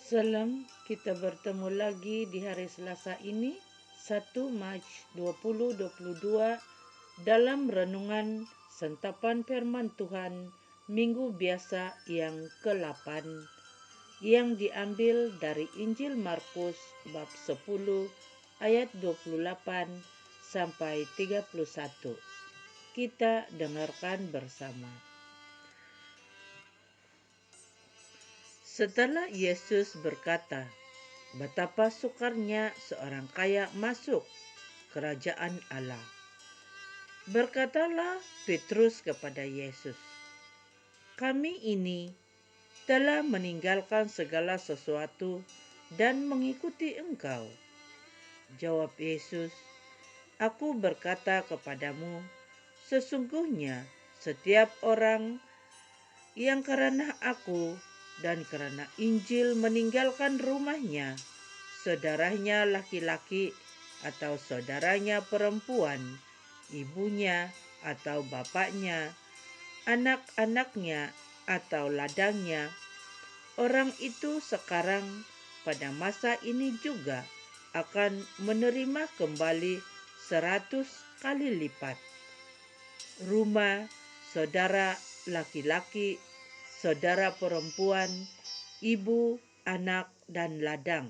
Salam, kita bertemu lagi di hari Selasa ini, 1 Mac 2022, dalam renungan Santapan Firman Tuhan Minggu Biasa yang ke-8, yang diambil dari Injil Markus bab 10 ayat 28 sampai 31. Kita dengarkan bersama. Setelah Yesus berkata, betapa sukarnya seorang kaya masuk kerajaan Allah. Berkatalah Petrus kepada Yesus, kami ini telah meninggalkan segala sesuatu dan mengikuti Engkau. Jawab Yesus, aku berkata kepadamu, sesungguhnya setiap orang yang karena aku dan karena Injil meninggalkan rumahnya, saudaranya laki-laki atau saudaranya perempuan, ibunya atau bapaknya, anak-anaknya atau ladangnya, orang itu sekarang pada masa ini juga akan menerima kembali 100 kali lipat. Rumah, saudara laki-laki, saudara perempuan, ibu, anak, dan ladang,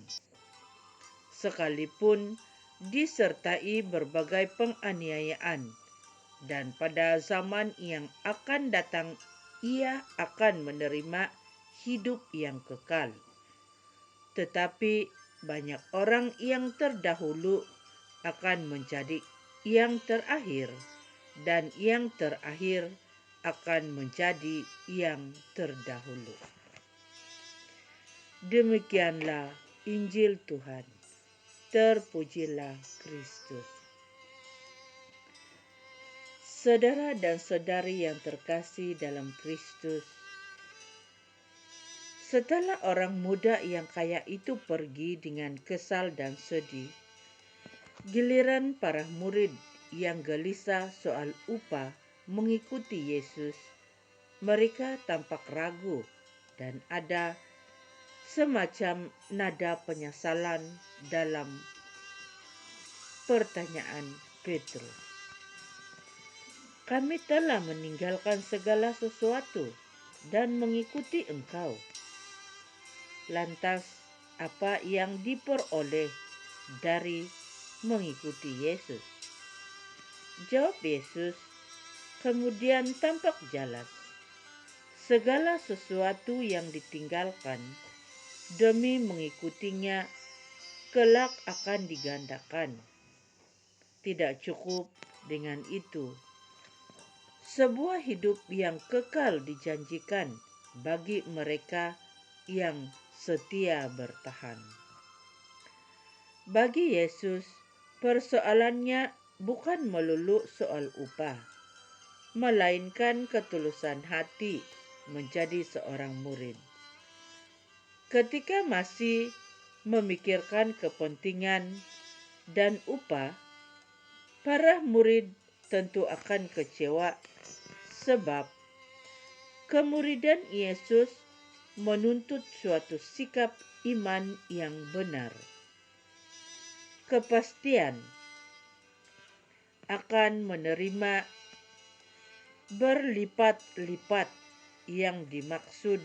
sekalipun disertai berbagai penganiayaan, dan pada zaman yang akan datang ia akan menerima hidup yang kekal. Tetapi banyak orang yang terdahulu akan menjadi yang terakhir, dan yang terakhir akan menjadi yang terdahulu. Demikianlah Injil Tuhan. Terpujilah Kristus. Saudara dan saudari yang terkasih dalam Kristus, setelah orang muda yang kaya itu pergi dengan kesal dan sedih, giliran para murid yang gelisah soal upah mengikuti Yesus. Mereka tampak ragu dan ada semacam nada penyesalan dalam pertanyaan Petrus. Kami telah meninggalkan segala sesuatu dan mengikuti Engkau. Lantas, apa yang diperoleh dari mengikuti Yesus? Jawab Yesus, kemudian tampak jelas. Segala sesuatu yang ditinggalkan demi mengikutinya kelak akan digandakan. Tidak cukup dengan itu, sebuah hidup yang kekal dijanjikan bagi mereka yang setia bertahan. Bagi Yesus, persoalannya bukan melulu soal upah, melainkan ketulusan hati menjadi seorang murid. Ketika masih memikirkan kepentingan dan upah, para murid tentu akan kecewa sebab kemuridan Yesus menuntut suatu sikap iman yang benar. Kepastian akan menerima berlipat-lipat yang dimaksud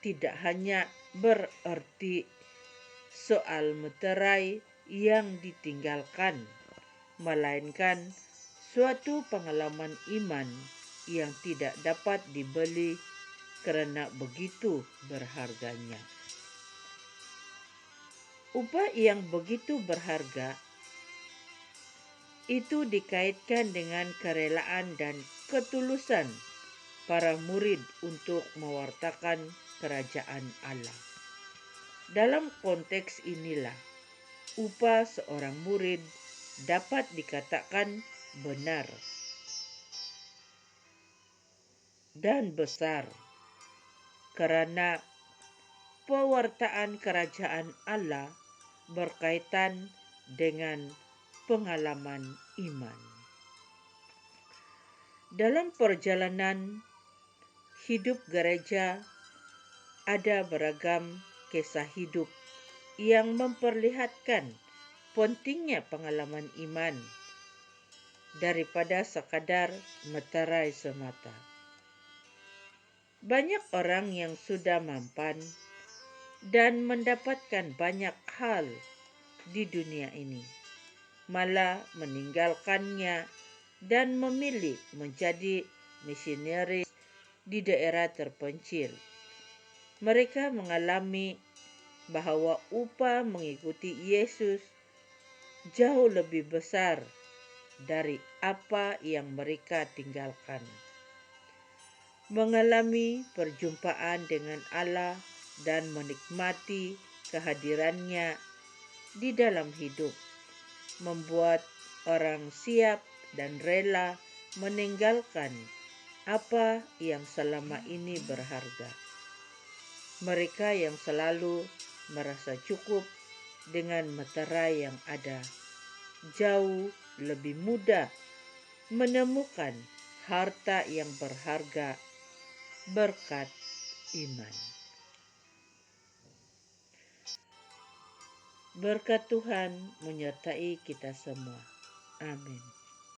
tidak hanya berarti soal meterai yang ditinggalkan, melainkan suatu pengalaman iman yang tidak dapat dibeli karena begitu berharganya. Upah yang begitu berharga itu dikaitkan dengan kerelaan dan ketulusan para murid untuk mewartakan kerajaan Allah. Dalam konteks inilah, upah seorang murid dapat dikatakan benar dan besar karena pewartaan kerajaan Allah berkaitan dengan pengalaman iman. Dalam perjalanan hidup gereja ada beragam kisah hidup yang memperlihatkan pentingnya pengalaman iman daripada sekadar meterai semata. Banyak orang yang sudah mampan dan mendapatkan banyak hal di dunia ini, malah meninggalkannya dan memilih menjadi misionaris di daerah terpencil. Mereka mengalami bahwa upah mengikuti Yesus jauh lebih besar dari apa yang mereka tinggalkan. Mengalami perjumpaan dengan Allah dan menikmati kehadirannya di dalam hidup membuat orang siap dan rela meninggalkan apa yang selama ini berharga. Mereka yang selalu merasa cukup dengan meterai yang ada, jauh lebih mudah menemukan harta yang berharga berkat iman. Berkat Tuhan menyertai kita semua. Amin.